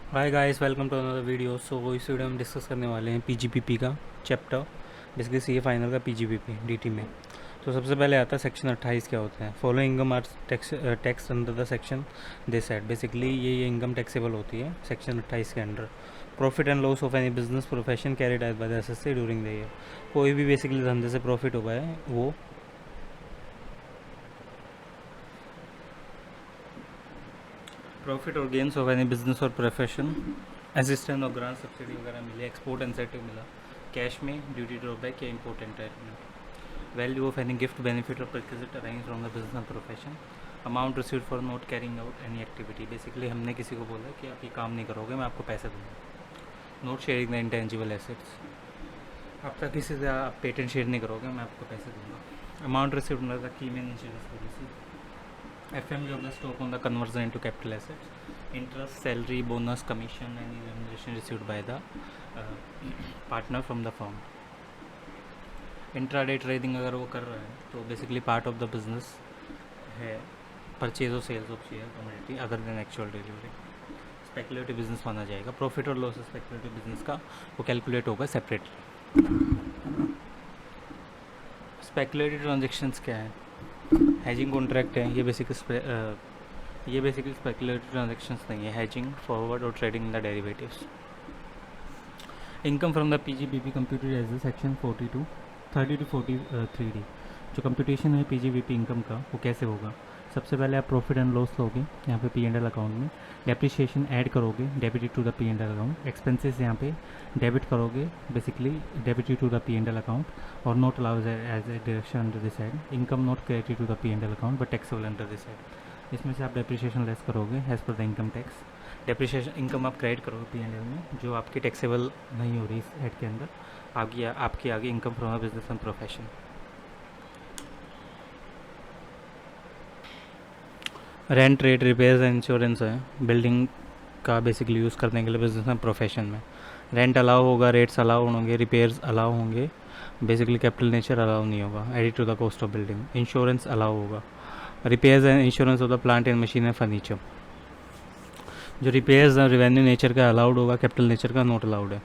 Hi guys, welcome to another video. So इस video में discuss करने वाले हैं पीजीपीपी का चैप्टर, बेसिकली सीए फाइनल का पीजीपीपी डीटी में। तो सबसे पहले आता है सेक्शन 28 क्या होता है। Following income are tax under the section they set. Basically ये इनकम टैक्सेबल होती है सेक्शन 28 के under. Profit and loss of any business profession carried out by the assessee during the year. कोई भी बेसिकली धंधे से प्रॉफिट हुआ है वो प्रॉफिट और गेन्स ऑफ एनी बिजनेस और प्रोफेशन, असिस्टेंट और ग्रांट सब्सिडी वगैरह मिले, एक्सपोर्ट इंसेंटिव मिला कैश में, ड्यूटी ड्रॉबैक या import entitlement, value of any gift benefit और perquisite arrange from the business profession, amount received for not carrying out any activity. Basically हमने किसी को बोला कि आप ये काम नहीं करोगे, मैं आपको पैसे दूंगा। Not sharing the intangible assets, आपका किसी से आप पेटेंट शेयर नहीं करोगे, मैं आपको पैसे दूंगा। Amount received under the key man insurance policy, FMV of the stock on the conversion into capital assets, interest, salary, bonus, commission and remuneration received by the partner from the firm. Intraday trading अगर वो कर रहा है तो basically part of the business है purchase और sales of share commodity other than actual delivery. Speculative business माना जाएगा। प्रॉफिट और लॉस स्पेकुलेटिव बिजनेस का वो कैलकुलेट होगा सेपरेटली। स्पेकुलेटिव ट्रांजेक्शन्स क्या है? हैजिंग कॉन्ट्रैक्ट है। ये बेसिकली स्पेकुलेटिव ट्रांजेक्शन्स नहीं है। हैजिंग, फॉरवर्ड और trading in the derivatives. Income from the PGBP computed as the section 42 30 to 43D। जो कंप्यूटेशन है पीजीबीपी इनकम का वो कैसे होगा? सबसे पहले आप प्रॉफिट एंड लॉस लोगे यहाँ पे P&L अकाउंट में, डेप्रिसिएशन ऐड करोगे debited to the P&L account, expenses यहाँ पे डेबिट करोगे basically debited to the P&L account और not allowed as a deduction under this side. Income not credited to the P&L account but taxable under this side. इसमें से आप depreciation less करोगे as per the income tax. Depreciation income आप credit करोगे P&L में जो आपकी taxable नहीं हो रही इस हेड के अंदर। आपकी आगे income from a business and profession. Rent, rate, repairs and insurance है बिल्डिंग का बेसिकली यूज़ करने के लिए बिजनेस एंड प्रोफेशन में। रेंट अलाउ होगा, रेट्स अलाउ होंगे, रिपेयर्स अलाउ होंगे, बेसिकली कैपिटल नेचर अलाउ नहीं होगा added to the cost of building. Insurance allow होगा। Repairs and insurance of the plant and machine and furniture. जो repairs revenue nature का allowed होगा, capital nature का not allowed है।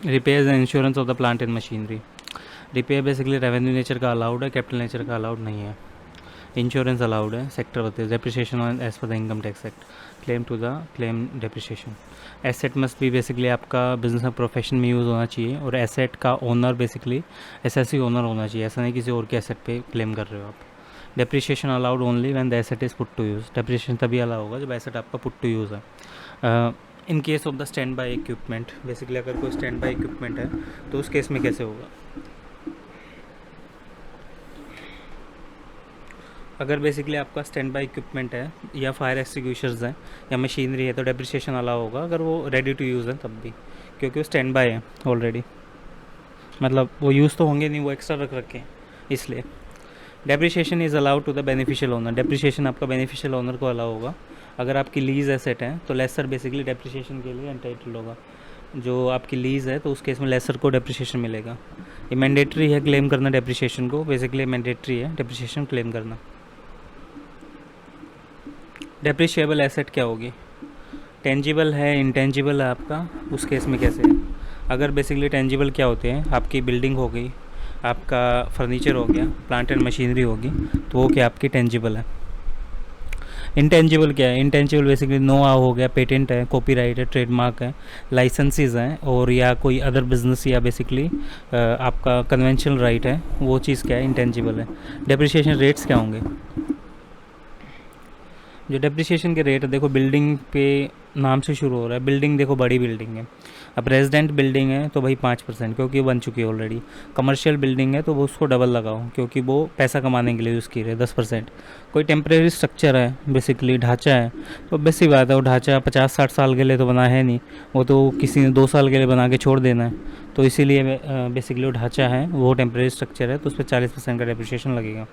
Repairs and insurance of the plant and machinery. Repair basically revenue nature का allowed है, capital nature का allowed नहीं है। इंश्योरेंस अलाउड है, सेक्टर होते हैं। Depreciation as per the income tax act, claim to the claim depreciation. Asset must भी basically आपका बिजनेस में प्रोफेशन में यूज़ होना चाहिए और एसेट का ओनर बेसिकली एसएससी ओनर होना चाहिए, ऐसा नहीं किसी और के एसेट पे क्लेम कर रहे हो आप। Depreciation allowed only when the asset is put to use. Depreciation तभी अलाउ होगा जब एसेट आपका पुट टू यूज़ है। In case of the stand by equipment, basically अगर कोई स्टैंड बाई इक्विपमेंट है तो उस केस में कैसे होगा? अगर बेसिकली आपका स्टैंड बाई इक्विपमेंट है या फायर एक्सटिंग्विशर्स हैं या मशीनरी है तो डेप्रिसिएशन अलाउ होगा अगर वो रेडी टू यूज़ है तब भी, क्योंकि वो स्टैंड बाई है ऑलरेडी, मतलब वो यूज़ तो होंगे नहीं, वो एक्स्ट्रा रख रखे हैं इसलिए। Depreciation is allowed to the beneficial owner. Depreciation आपका बेनिफिशियल ओनर को अलाउ होगा। अगर आपकी लीज एसेट है तो लेसर बेसिकली डेप्रिसिएशन के लिए एंटाइटल होगा। जो आपकी लीज़ है तो उस केस में लेसर को डेप्रिसिएशन मिलेगा। ये मैंडेटरी है क्लेम करना डेप्रिसिएशन को, बेसिकली मैंडेटरी है डेप्रिसिएशन क्लेम करना। डेप्रिशिएबल एसेट क्या होगी? टेंजिबल है, इंटेंजिबल है आपका, उस केस में कैसे है? अगर बेसिकली टेंजिबल क्या होते हैं, आपकी बिल्डिंग हो गई, आपका फर्नीचर हो गया, प्लांट एंड मशीनरी होगी, तो वो क्या आपकी टेंजिबल है। इंटेंजिबल क्या है? इंटेंजिबल बेसिकली नो हाउ हो गया, पेटेंट है, कॉपीराइट है, ट्रेडमार्क है, लाइसेंसेस हैं और या कोई अदर बिजनेस या बेसिकली आपका कन्वेंशनल राइट है, वो चीज़ क्या है? इंटेंजिबल है। डेप्रिसिएशन रेट्स क्या होंगे? जो डेप्रिसिएशन के रेट है देखो, बिल्डिंग पे नाम से शुरू हो रहा है। बिल्डिंग देखो बड़ी बिल्डिंग है, अब रेजिडेंट बिल्डिंग है तो भाई 5% क्योंकि वो बन चुकी है ऑलरेडी। कमर्शियल बिल्डिंग है तो वो उसको डबल लगाओ क्योंकि वो पैसा कमाने के लिए यूज़ की रहे 10%। कोई टेम्प्रेरी स्ट्रक्चर है बेसिकली ढांचा है तो बेसी बात है, वो ढांचा 50-60 साल के लिए तो बना है नहीं, वो तो किसी ने 2 साल के लिए बना के छोड़ देना है, तो इसीलिए बेसिकली वो ढांचा है, वो टेम्प्रेरी स्ट्रक्चर है तो उस पर 40% का डेप्रिसिएशन लगेगा।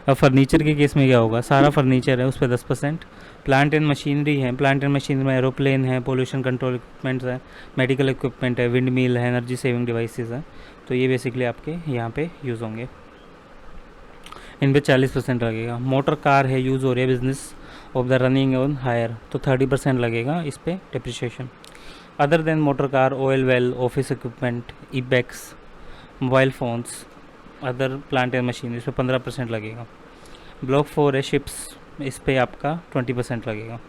अब फर्नीचर के केस में क्या होगा? सारा फर्नीचर है उस पर 10%। प्लांट एंड मशीनरी है, प्लांट एंड मशीनरी में एरोप्लेन है, पोल्यूशन कंट्रोल इक्विपमेंट्स है, मेडिकल इक्विपमेंट है, विंड मिल है, एनर्जी सेविंग डिवाइसेस है, तो ये बेसिकली आपके यहाँ पे यूज़ होंगे। इन पर 40% लगेगा। मोटर कार है, यूज़ हो रही है business of the running on hire, तो 30% लगेगा इस पर depreciation. Other than motor car, oil well, office equipment, e bags, mobile phones, other plant and machine, इस पर 15% लगेगा। ब्लॉक 4 है शिप्स, इस पर आपका 20% लगेगा।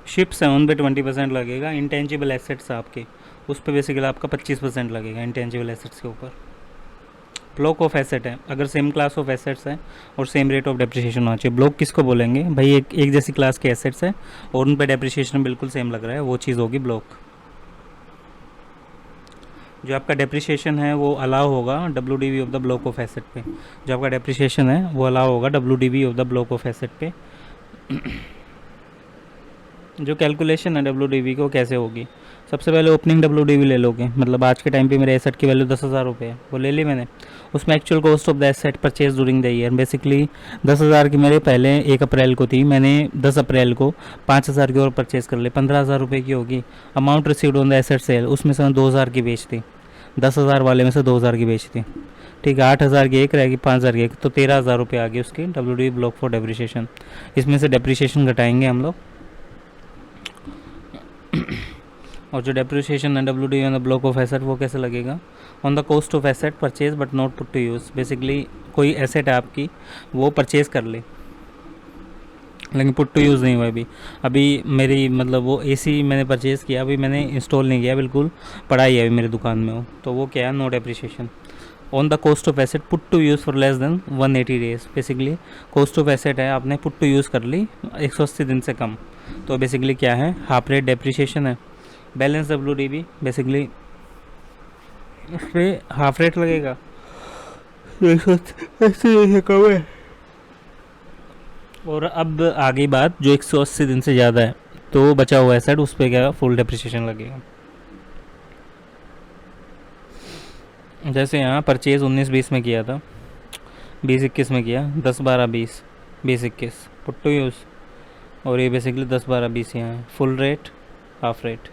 शिप्स है उन पे 20% लगेगा। इंटेंजिबल एसेट्स आपके, उस पर बेसिकली आपका 25% लगेगा इंटेंजिबल एसेट्स के ऊपर। ब्लॉक ऑफ एसेट है, अगर सेम क्लास ऑफ एसेट्स है और सेम रेट ऑफ डेप्रिसिएशन होना चाहिए। ब्लॉक किसको बोलेंगे भाई, एक जैसी क्लास के एसेट्स है और उन पर डेप्रिसिएशन बिल्कुल सेम लग रहा है, वो चीज़ होगी ब्लॉक। जो आपका डेप्रिसिएशन है वो अलाउ होगा WDV of the block of asset पे। जो आपका डेप्रिसिएशन है वो अलाउ होगा WDV of the block of asset पे। जो कैलकुलेशन है WDV को कैसे होगी, सबसे पहले ओपनिंग WDV ले लोगे, मतलब आज के टाइम पे मेरे एसेट की वैल्यू 10,000 रुपये है, वो ले ली मैंने। उसमें actual cost of the asset purchase during the year basically 10,000 की मेरे पहले 1 अप्रैल को थी, मैंने 10 अप्रैल को 5,000 की और परचेज़ कर ली, 15,000 रुपये की होगी। Amount received on the asset sale, उसमें से 2,000 की बेच दी, 10,000 वाले में से 2,000 की बेच दी, ठीक है। 8,000 की एक रहेगी, 5,000 की एक, तो 13,000 रुपये आ गए उसकी WDV ब्लॉक फॉर डेप्रिसिएशन। इसमें से डेप्रिसिएशन घटाएंगे हम लोग, और जो डेप्रिसिएशन है WDV on the block of asset वो कैसे लगेगा, on the cost of asset purchase but not put to use. Basically कोई एसेट है आपकी, वो परचेज़ कर ले लेकिन पुट टू यूज़ नहीं हुआ अभी मेरी मतलब वो AC मैंने परचेज़ किया, अभी मैंने इंस्टॉल नहीं किया, बिल्कुल पड़ा ही है अभी मेरी दुकान में हो, तो वो क्या है, no depreciation. On the cost of asset put to use for less than 180 days, basically cost of asset है आपने पुट टू यूज़ कर ली 180 दिन से कम, तो बेसिकली क्या है, हाफ रेट डेप्रिसिएशन है। बैलेंस WDV बेसिकली इस पर हाफ रेट लगेगा, ऐसे कम है। और अब आगे बात, जो 180 दिन से ज़्यादा है तो बचा हुआ एसेट, उस पर क्या फुल डेप्रिसिएशन लगेगा। जैसे यहाँ परचेज़ 19-20 में किया था, 20-21 में किया, 10-12-20, 20-21 पुट टू यूज़, और ये बेसिकली 10-12-20 यहाँ है, full rate half rate.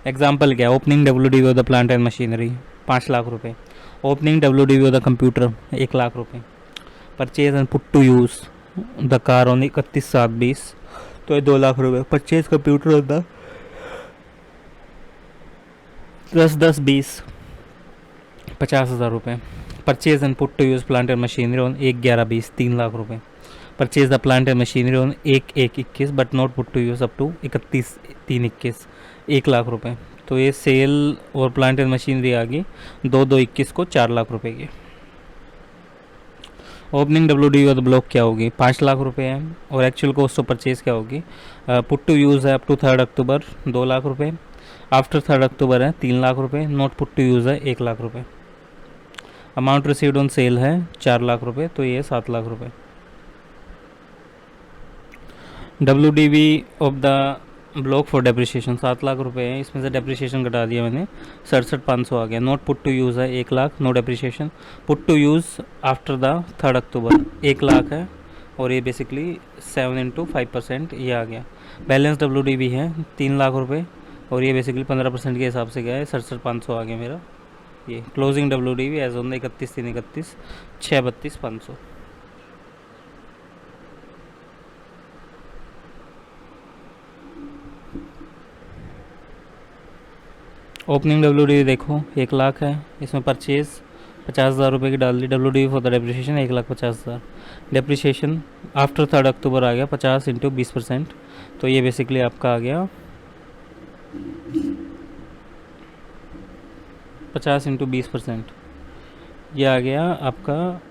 Example क्या, opening WDV of the plant and machinery 5 lakh रुपए, opening WDV of the computer 1 lakh रुपए, purchase and put to use the car on 31/7/20, तो ये 2 लाख रुपए। परचेज कंप्यूटर ऑन द 10/10/20 50,000 रुपये। Purchase and put to use plant and machinery on 1/11/20 3 lakh रुपए। Purchase the plant and machinery on 1/1/21 but not put to use up to 31/3/21 1 lakh रुपए। तो ये cell और plant and machinery आ गई 2/2/21 को 4 लाख रुपए की। Opening WDV of the block क्या होगी, 5 लाख रुपए है, और एक्चुअल कॉस्ट ऑफ परचेज क्या होगी, पुट टू यूज़ है अप टू 3 अक्टूबर 2 लाख रुपए, आफ्टर 3 अक्टूबर है 3 लाख रुपए, नॉट पुट टू यूज़ है 1 लाख रुपए। अमाउंट रिसीव्ड ऑन सेल है 4 लाख रुपए, तो ये 7 लाख रुपए। WDV of the block for depreciation 7 lakh रुपए है, इसमें से डेप्रिसिएशन घटा दिया मैंने 67,500 आ गया। नोट पुट टू यूज़ है 1 lakh, no depreciation. Put to use after the 3 October 1 lakh है, और ये बेसिकली 7 × 5% ये आ गया। बैलेंस WDV है 3 लाख रुपए, और ये बेसिकली 15% के हिसाब से गया है, 67,500 आ गया मेरा। ये closing WDV as on 31/3/31 632,500। Opening WDV देखो 1 लाख है, इसमें परचेज़ 50,000 रुपये की डाल दी, WDV for the depreciation 1,50,000। Depreciation after 3 अक्टूबर आ गया 50 × 20%, तो ये बेसिकली आपका आ गया 50 × 20%, ये आ गया आपका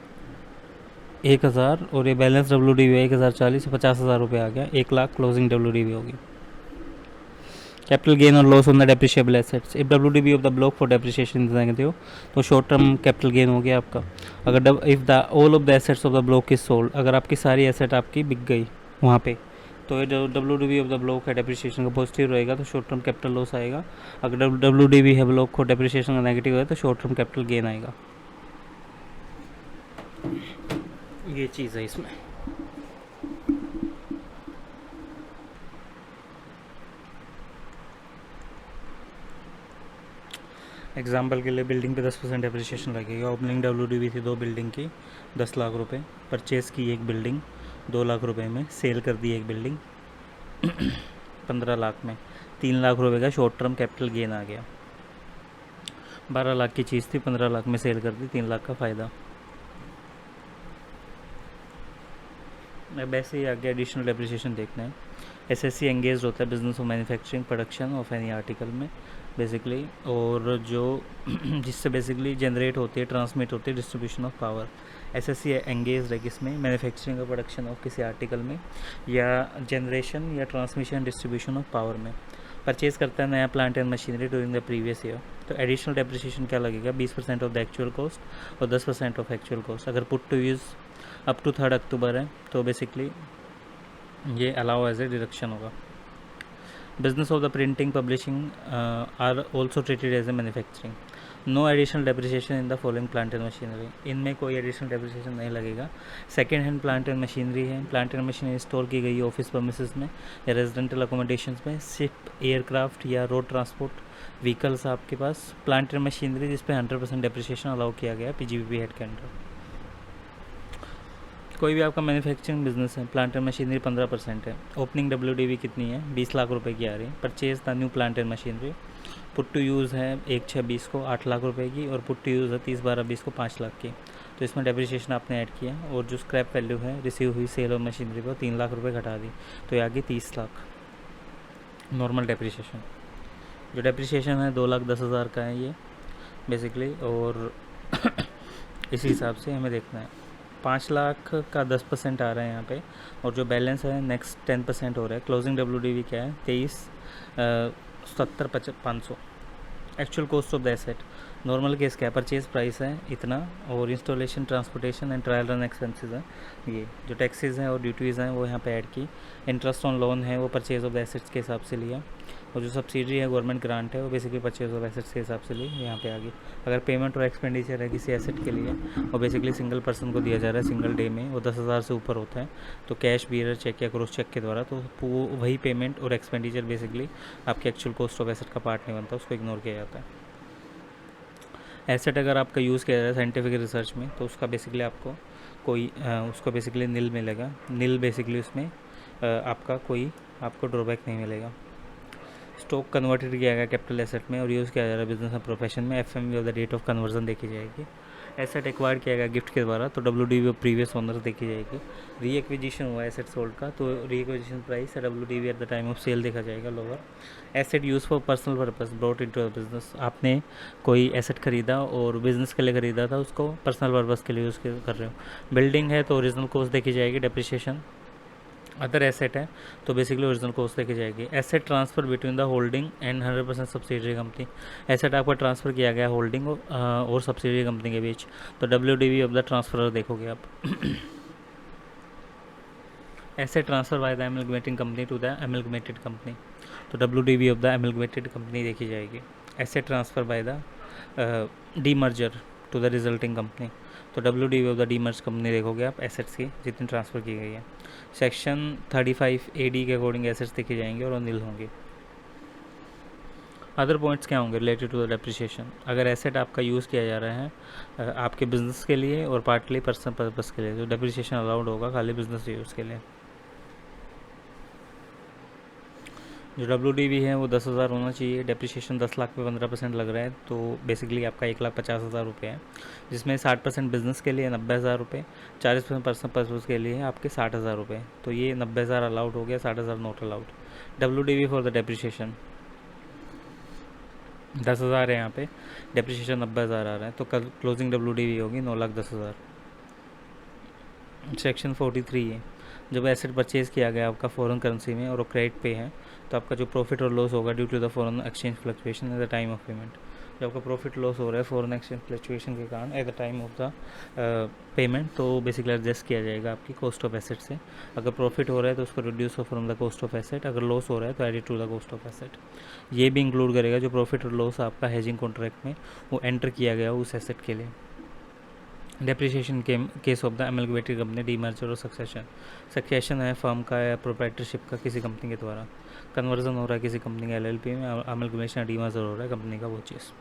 1,000, और ये बैलेंस WDV 1,040, 50,000 रुपये आ गया, 1 लाख क्लोजिंग WDV होगी। कैपिटल गेन और loss on the depreciable assets, if WDV of the block for depreciation हो तो शॉर्ट टर्म कैपिटल गेन हो गया आपका। अगर if the all of the assets of the block is sold, अगर आपकी सारी एसेट आपकी बिक गई वहाँ पे, तो ये WDV ऑफ द ब्लॉक है डेप्रिसिएशन का पॉजिटिव रहेगा, तो शॉर्ट टर्म कैपिटल लॉस आएगा। अगर WDV है ब्लॉक को डेप्रिसिएशन का नेगेटिव है तो शॉर्ट टर्म कैपिटल गेन आएगा। ये चीज़ है इसमें। एग्जाम्पल के लिए बिल्डिंग पे 10% डेप्रिसिएशन लगेगा। ओपनिंग डब्ल्यू थी 2 बिल्डिंग की 10 लाख रुपए, परचेज़ की एक बिल्डिंग 2 लाख रुपए में, सेल कर दी एक बिल्डिंग 15 लाख में, 3 लाख रुपए का शॉर्ट टर्म कैपिटल गेन आ गया। 12 लाख की चीज़ थी, 15 लाख में सेल कर दी, 3 लाख का फ़ायदा। अब ऐसे ही आगे एडिशनल डेप्रिसिएशन देखना है। एसएससी एंगेज होता है business of manufacturing production of any article में बेसिकली, और जो जिससे बेसिकली जनरेट होती है, ट्रांसमिट होती है distribution of power. SSC engage है किसमें, मैन्युफैक्चरिंग और प्रोडक्शन ऑफ किसी आर्टिकल में, या जनरेशन या ट्रांसमिशन डिस्ट्रीब्यूशन ऑफ पावर में। परचेज़ करता है नया plant and machinery during the previous year, तो एडिशनल डेप्रिसिएशन क्या लगेगा, 20% ऑफ द एक्चुअल कॉस्ट और 10% ऑफ एक्चुअल कॉस्ट। अगर put to use up to 3 October है तो बेसिकली ये अलाउ एज ए डिडक्शन होगा। Business of the printing publishing are also treated as a manufacturing. No additional depreciation in the following plant and machinery, इनमें कोई additional depreciation नहीं लगेगा। Second hand plant and machinery है, plant and machinery store की गई office premises में या residential accommodation में, शिप, एयरक्राफ्ट या रोड ट्रांसपोर्ट व्हीकल्स आपके पास, प्लांट एंड मशीनरी जिस पे 100% डेप्रिसिएशन अलाउ किया गया पीजीबीपी हेड के अंडर। कोई भी आपका मैन्युफैक्चरिंग बिजनेस है, प्लांट एंड मशीनरी 15% है। ओपनिंग डब्ल्यूडीवी कितनी है, 20 लाख रुपए की आ रही है। Purchase the new plant and machinery, put to use है 1/6/20 को 8 लाख रुपए की, और पुट टू यूज़ है 30/12/20 को 5 लाख की। तो इसमें डेप्रिसिएशन आपने ऐड किया, और जो स्क्रैप वैल्यू है रिसीव हुई सेल और मशीनरी पर 3 लाख रुपये घटा दी, तो ये आ गई 30 लाख नॉर्मल डेप्रिसिएशन। जो डेप्रिसिएशन है 2,10,000 का है ये बेसिकली, और इसी हिसाब से हमें देखना है। 5 लाख का 10% आ रहा है यहाँ पे, और जो बैलेंस है नेक्स्ट 10% हो रहा है। क्लोजिंग डब्ल्यूडीवी क्या है, 23,70,500। Actual cost of the asset, normal case क्या है, परचेज प्राइस है इतना, और installation, transportation and trial run expenses हैं ये। जो टैक्सेस हैं और ड्यूटीज़ हैं वो यहाँ पे ऐड की। इंटरेस्ट ऑन लोन है वो परचेज ऑफ द एसेट्स के हिसाब से लिया, और जो सब्सिडी है गवर्नमेंट ग्रांट है वो बेसिकली परचेज ऑफ एसेट्स के हिसाब से ली, यहाँ पे आ गई। अगर पेमेंट और एक्सपेंडिचर है किसी एसेट के लिए, वो बेसिकली सिंगल पर्सन को दिया जा रहा है सिंगल डे में, वो 10,000 से ऊपर होता है, तो कैश, बियर चेक या क्रॉस चेक के द्वारा, तो वो वही पेमेंट और एक्सपेंडिचर बेसिकली आपके एक्चुअल कॉस्ट ऑफ एसेट का पार्ट नहीं बनता, उसको इग्नोर किया जाता है। एसेट अगर आपका यूज़ किया जाए साइंटिफिक रिसर्च में, तो उसका बेसिकली आपको कोई उसको बेसिकली नील मिलेगा। नील बेसिकली उसमें आपका कोई आपको ड्रॉबैक नहीं मिलेगा। स्टॉक कन्वर्टेड किया गया कैपिटल एसेट में और यूज़ किया जा रहा है बिजनेस में प्रोफेशन में, FMV of the date of conversion देखी जाएगी। एसेट एक्वायर्ड किया गया गिफ्ट के द्वारा, तो डब्ल्यूडीवी ऑफ प्रीवियस ओनर देखी जाएगी। री एक्विजिशन हुआ एसेट सोल्ड का, तो री एक्विजिशन प्राइस है WDV at the time of sale देखा जाएगा lower. Asset use for personal purpose brought into the business, आपने कोई एसेट खरीदा और बिजनेस के लिए खरीदा था, उसको पर्सनल पर्पस के लिए यूज़ कर रहे हो। बिल्डिंग है तो ओरिजिनल कॉस्ट देखी जाएगी, डेप्रिसिएशन। अदर एसेट है तो बेसिकली ओरिजिनल कॉस्ट देखी जाएगी। Asset transfer between the holding and 100% subsidiary company, asset आपका ट्रांसफ़र किया गया होल्डिंग और सब्सिडरी कंपनी के बीच, तो डब्ल्यूडीवी ऑफ द ट्रांसफर देखोगे आप। Asset transfer by the amalgamating company to the amalgamated company, तो WDV of the amalgamated company देखी जाएगी। Asset transfer by the demerger to the resulting company, तो WDV of the demerge company देखोगे आप assets की जितनी ट्रांसफ़र की गई है। सेक्शन 35 AD के अकॉर्डिंग एसेट्स देखे जाएंगे और नील होंगे। अदर पॉइंट्स क्या होंगे रिलेटेड टू द डेप्रिसिएशन, अगर एसेट आपका यूज़ किया जा रहा है आपके बिजनेस के लिए और पार्टली पर्सनल पर्पस के लिए, तो डेप्रिसिएशन अलाउड होगा खाली बिजनेस यूज़ के लिए। जो डब्ल्यूडीवी है वो 10,000 होना चाहिए, डेप्रिसिएशन 10 लाख पे 15% लग रहा है, तो बेसिकली आपका 1,50,000 रुपये है, जिसमें 60% बिजनेस के लिए 90,000 रुपये, 40% पर्सनल पर्पस के लिए आपके 60,000 रुपये, तो ये 90,000 अलाउड हो गया, 60,000 not allowed. WDV for the depreciation 10,000 है यहाँ पे, डेप्रिसिएशन 90,000 आ रहा है, तो कल क्लोजिंग डब्ल्यूडीवी होगी 9,10,000। सेक्शन 43 है, जब एसेट परचेज़ किया गया आपका फॉरेन करेंसी में और वो क्रेडिट पे है, तो आपका जो प्रॉफिट और लॉस होगा due to the foreign exchange fluctuation at the time of payment, जब आपका प्रॉफिट लॉस हो रहा है फॉरेन एक्सचेंज फ्लक्चुएशन के कारण eight the time of the payment, तो बेसिकली एडजस्ट किया जाएगा आपकी कॉस्ट ऑफ एसेट से। अगर प्रॉफिट हो रहा है तो उसको reduce from the cost of asset, अगर लॉस हो रहा है तो added to the cost of asset. ये भी इंक्लूड करेगा जो प्रॉफिट और लॉस आपका हेजिंग कॉन्ट्रैक्ट में वो एंटर किया गया उस एसेट के लिए। डेप्रिसिएशन के case of the amalgamated company, demerger और सक्सेशन है फर्म का या प्रोप्राइटरशिप का किसी कंपनी के द्वारा, कन्वर्जन हो रहा है किसी कंपनी के LLP में, अमलगमेशन डीमर्जर हो रहा है कंपनी का वो चीज़।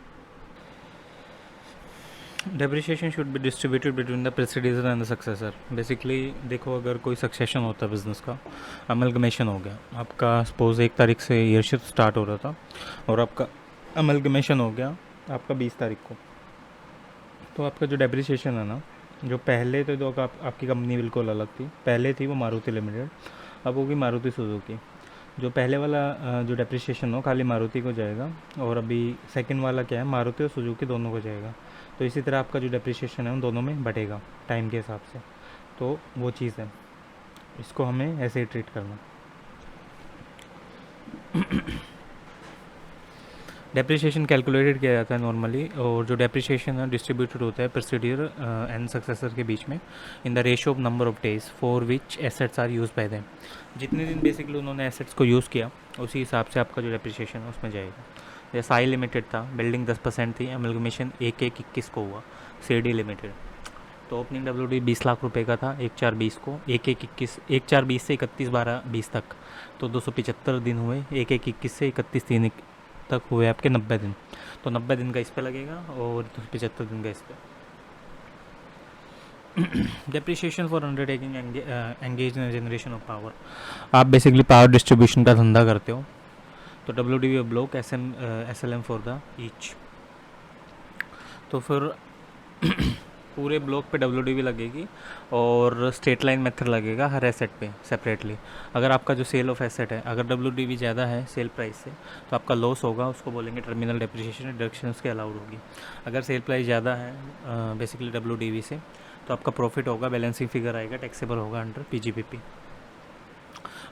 Depreciation should be distributed between the predecessor and the successor. Basically देखो, अगर कोई सक्सेशन होता है बिजनेस का, अमलगमेशन हो गया आपका, सपोज 1 तारीख से ईयरशिप स्टार्ट हो रहा था और आपका अमलगमेशन हो गया आपका 20 तारीख को, तो आपका जो डेप्रिसिएशन है ना, जो पहले तो आपकी कंपनी बिल्कुल अलग थी, पहले थी वो मारुति लिमिटेड, अब होगी मारुति सुजुकी। जो पहले वाला जो डेप्रिसिएशन हो खाली मारुति को जाएगा, और अभी सेकंड वाला क्या है, मारुति और सुजुकी दोनों को जाएगा। तो इसी तरह आपका जो डेप्रिसिएशन है उन दोनों में बटेगा टाइम के हिसाब से। तो वो चीज़ है, इसको हमें ऐसे ही ट्रीट करना। डेप्रिसिएशन कैलकुलेटेड किया जाता है नॉर्मली, और जो डेप्रिसिएशन है डिस्ट्रीब्यूटेड होता है प्रोसीडियर एंड सक्सेसर के बीच में in the ratio of number of days for which assets are use by them. जितने दिन बेसिकली उन्होंने एसेट्स को यूज़ किया उसी हिसाब से आपका जो डेप्रिसिएशन है उसमें जाएगा। जैसे साई लिमिटेड था, बिल्डिंग 10% थी, अमलगमेशन 1/1/21 को हुआ। सीडी लिमिटेड तो ओपनिंग डब्ल्यू 20 लाख रुपए का था 1/4/20 को, 1/4/20 से 31/12/20 तक, तो 275 दिन हुए। 1/1/21 से 31/3 तक हुए आपके 90 दिन, तो 90 दिन का इस पे लगेगा और 275 दिन का इस पे। Depreciation for undertaking engage in generation of power. आप बेसिकली पावर डिस्ट्रीब्यूशन का धंधा करते हो, तो WDV block SLM for the each. तो फिर पूरे ब्लॉक पे WDV लगेगी और स्ट्रेट लाइन मेथड लगेगा हर एसेट पे सेपरेटली। अगर आपका जो सेल ऑफ एसेट है, अगर WDV ज़्यादा है सेल प्राइस से, तो आपका लॉस होगा, उसको बोलेंगे टर्मिनल डेप्रिसिएशन, डिडक्शन उसके अलाउड होगी। अगर सेल प्राइस ज़्यादा है बेसिकली WDV से, तो आपका प्रॉफिट होगा, बैलेंसिंग फिगर आएगा, टैक्सेबल होगा अंडर PGBP।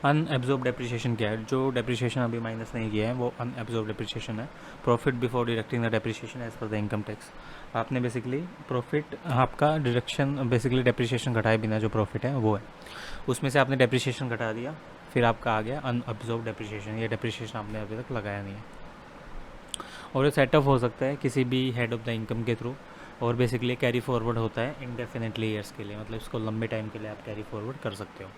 अनएब्जॉर्ब डेप्रिसिएशन क्या है? जो डेप्रिसिएशन अभी माइनस नहीं किया है वो अनएब्जॉर्ब डेप्रिसिएशन है। Profit before deducting the depreciation as per the income tax. आपने बेसिकली प्रॉफिट, आपका डिडक्शन बेसिकली डेप्रिसिएशन घटाए बिना जो प्रॉफिट है वो है, उसमें से आपने डेप्रिसिएशन घटा दिया, फिर आपका आ गया अनएब्जॉर्ब डेप्रिसिएशन। ये डेप्रिसिएशन आपने अभी तक लगाया नहीं है, और ये सेटअप हो सकता है किसी भी हेड ऑफ द इनकम के थ्रू, और बेसिकली कैरी फॉरवर्ड होता है इंडेफिनेटली ईयर्स के लिए, मतलब इसको लंबे टाइम के लिए आप कैरी फॉरवर्ड कर सकते हो।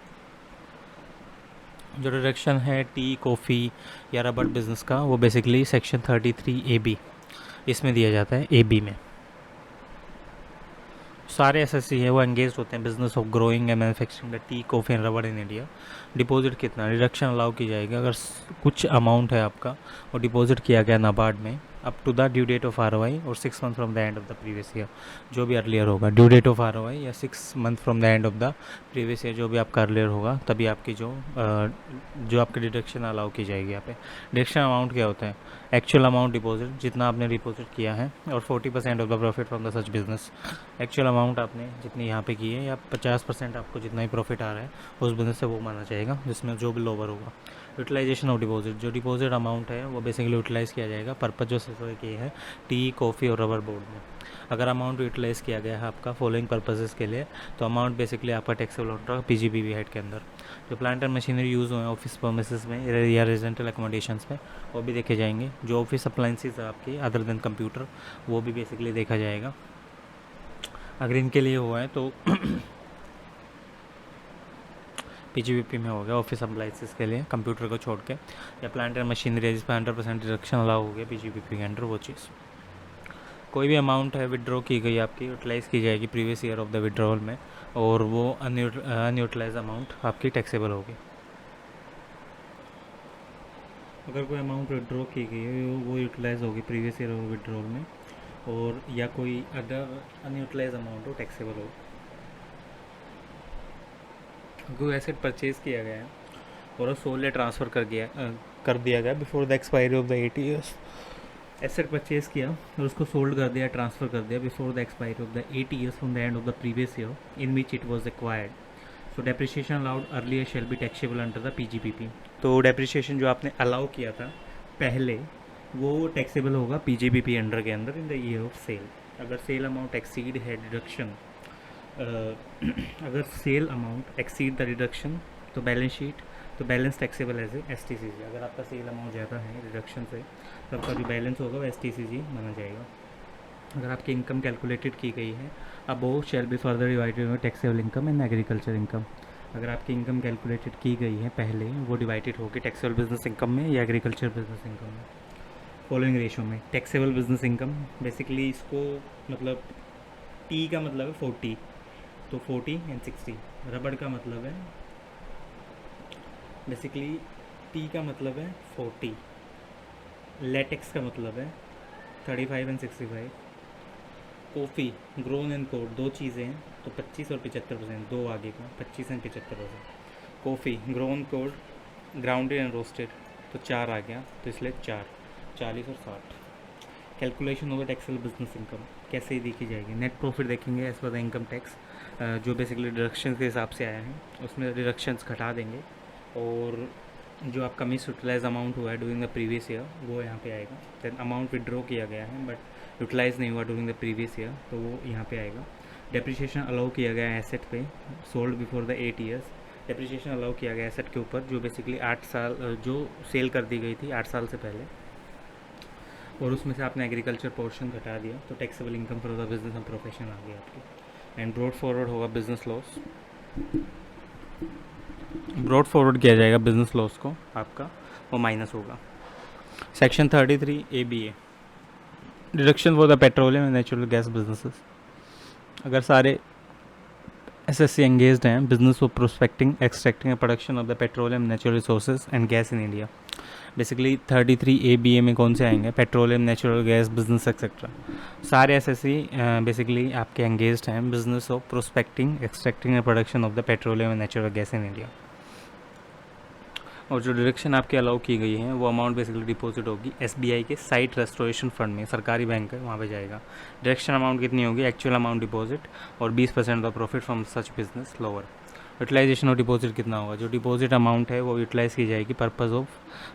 जो डिडक्शन है टी, कॉफ़ी या रबर बिजनेस का, वो बेसिकली सेक्शन 33AB इसमें दिया जाता है, AB में। सारे एसएससी है वो एंगेज होते हैं business of growing and manufacturing the T, coffee and rubber in India. Deposit कितना डिडक्शन अलाउ की जाएगी? अगर कुछ अमाउंट है आपका वो डिपॉजिट किया गया नाबार्ड में up to the due date of ROI और 6 month from the end of the previous year, जो भी अर्लियर होगा, ड्यू डेट ऑफ ROI या 6 month from the end of the previous year, जो भी आपका अर्लियर होगा, तभी आपकी जो आपकी डिडक्शन अलाउ की जाएगी। यहाँ पे डिडक्शन अमाउंट क्या होता है? एक्चुअल अमाउंट डिपॉजिट, जितना आपने डिपॉजिट किया है, और 40% of the profit from the such business. Actual amount आपने जितनी यहाँ पे की है, या 50% आपको जितना ही प्रॉफिट आ रहा है उस बिजनेस से, वो माना जाएगा, जिसमें जो भी लोअर होगा। यूटिलाइजेशन ऑफ डिपॉजिट, जो डिपॉजिट अमाउंट है वो बेसिकली यूटिलाइज़ किया जाएगा पर्पज जो स्पेसिफाई की है टी, कॉफ़ी और रबर बोर्ड में। अगर अमाउंट यूटिलाइज़ किया गया है आपका फॉलोइंग पर्पसेस के लिए, तो अमाउंट बेसिकली आपका टैक्सेबल होगा PGBP हेड के अंदर। जो प्लांट एंड मशीनरी यूज़ हुए हैं ऑफिस प्रेमिसेस में या रेजिडेंटल एकोमोडेशंस में, वो भी देखे जाएंगे। जो ऑफिस अप्लाइंसेस है आपकी अदर देन कंप्यूटर, वो भी बेसिकली देखा जाएगा। अगर इनके लिए हुआ है तो PGBP में हो गया ऑफिस अप्लाइंसेस के लिए, कंप्यूटर को छोड़ के, या प्लांट एंड मशीनरी जिस पर 100% डिडक्शन अलाउ हो गया PGBP के अंडर, वो चीज़। कोई भी अमाउंट है विड्रॉ की गई आपकी, यूटिलाइज़ की जाएगी previous year of the withdrawal में, और वो अनयूटिलाइज अमाउंट आपकी टैक्सेबल होगी। अगर कोई अमाउंट विड्रॉ की गई है वो यूटिलाइज होगी प्रीवियस ईयर ऑफ विड्रॉल में, और या कोई अदर अनयूटिलाइज अमाउंट हो टैक्सेबल हो। कोई एसेट परचेज किया गया है और सोल ट्रांसफ़र कर दिया गया before the expiry of the 8 years. Asset purchase किया और उसको सोल्ड कर दिया, ट्रांसफ़र कर दिया before the expiry of the 8 years from the end of the previous year in which it was acquired. So depreciation allowed earlier shall be taxable under the PGBP। तो depreciation जो आपने allow किया था पहले, वो taxable होगा PGBP under के अंदर in the year of sale. अगर सेल अमाउंट एक्सीड है डिडक्शन, अगर sale amount exceed the deduction, तो बैलेंस शीट, तो balance taxable as a STCG। अगर आपका सेल अमाउंट ज़्यादा है डिडक्शन से, तो आपका जो बैलेंस होगा वो STCG माना जाएगा। अगर आपकी इनकम कैलकुलेटेड की गई है, अब वो शेल बी फर्दर डिवाइडेड में taxable income and agriculture income. अगर आपकी इनकम कैलकुलेटेड की गई है पहले, वो डिवाइडेड होगी टैक्सेबल बिजनेस इनकम में या एग्रीकल्चर बिजनेस इनकम में, फॉलोइंग रेशो में। टैक्सेबल बिजनेस इनकम बेसिकली इसको मतलब टी का मतलब है 40, तो 40 एंड 60। रबड़ का मतलब है बेसिकली, टी का मतलब है 40, लेटेक्स का मतलब है 35 and 65। Coffee grown and code दो चीज़ें हैं, तो 25 और 75%, दो आगे का 25 and 75%। Coffee grown code grounded and roasted, तो 4 आ गया, तो इसलिए 4, 40 और 60। कैलकुलेशन होगा टैक्सेबल बिजनेस इनकम कैसे ही देखी जाएगी, नेट प्रॉफिट देखेंगे as per the income tax, जो बेसिकली डिडक्शन के हिसाब से आया है उसमें डिडक्शंस घटा देंगे, और जो आपका मिस यूटिलाइज अमाउंट हुआ है ड्यूरिंग द प्रीवियस ईयर वो यहाँ पे आएगा। देन अमाउंट विड्रॉ किया गया है बट यूटिलाइज नहीं हुआ ड्यूरिंग द प्रीवियस ईयर, तो वो यहाँ पे आएगा। डेप्रिसिएशन अलाउ किया गया है एसेट पे sold before the 8 years, depreciation allow किया गया एसेट के ऊपर जो बेसिकली 8 साल जो सेल कर दी गई थी 8 साल से पहले, और उसमें से आपने एग्रीकल्चर पोर्शन घटा दिया, तो taxable income for the business and profession आ गई आपकी। एंड ब्रॉड फॉरवर्ड होगा बिजनेस लॉस, ब्रॉड फॉरवर्ड किया जाएगा बिजनेस लॉस को आपका, वो माइनस होगा। Section 33 ABA deduction for the petroleum and natural gas businesses. अगर सारे SSC एंगेज्ड हैं business for prospecting extracting and production of the petroleum natural resources and gas in India, basically 33 ABA में कौन से आएंगे, petroleum natural gas business etcetera. सारे SSC basically आपके engaged हैं business of prospecting extracting and production of the petroleum and natural gas in India. और जो deduction आपके अलाउ की गई है वो अमाउंट बेसिकली डिपॉजिट होगी SBI के साइट रेस्टोरेशन फंड में, सरकारी बैंक है वहाँ पे जाएगा। डिडक्शन अमाउंट कितनी होगी, एक्चुअल अमाउंट डिपॉजिट और 20% of profit from such business lower. Utilization of deposit कितना होगा, जो डिपॉजिट अमाउंट है वो यूटिलाइज़ की जाएगी पर्पज़ ऑफ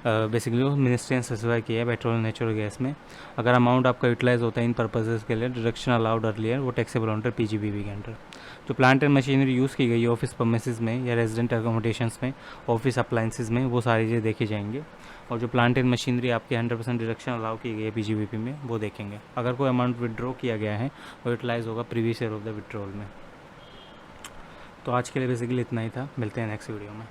बेसिकली मिनिस्ट्री ने स्पेसिफाई किया है पेट्रोल नेचुरल गैस में। अगर अमाउंट आपका यूटिलाइज होता है इन पर्पजेज़ के लिए, डिडक्शन अलाउड अर्लियर वो टैक्सेबल अंडर PGBB के अंडर। जो प्लांट एंड मशीनरी यूज़ की गई है ऑफिस परमिसेस में या रेजिडेंट अकोमोडेशंस में, ऑफिस अप्लाइंसेस में, वो सारी चीज़ें देखी जाएंगी। और जो प्लांट एंड मशीनरी आपकी 100% डिडक्शन अलाउ की गई है PGBP में, वो देखेंगे। अगर कोई अमाउंट विड्रॉ किया गया है वो यूटिलाइज होगा previous year of the withdrawal में। तो आज के लिए बेसिकली इतना ही था, मिलते हैं नेक्स्ट वीडियो में।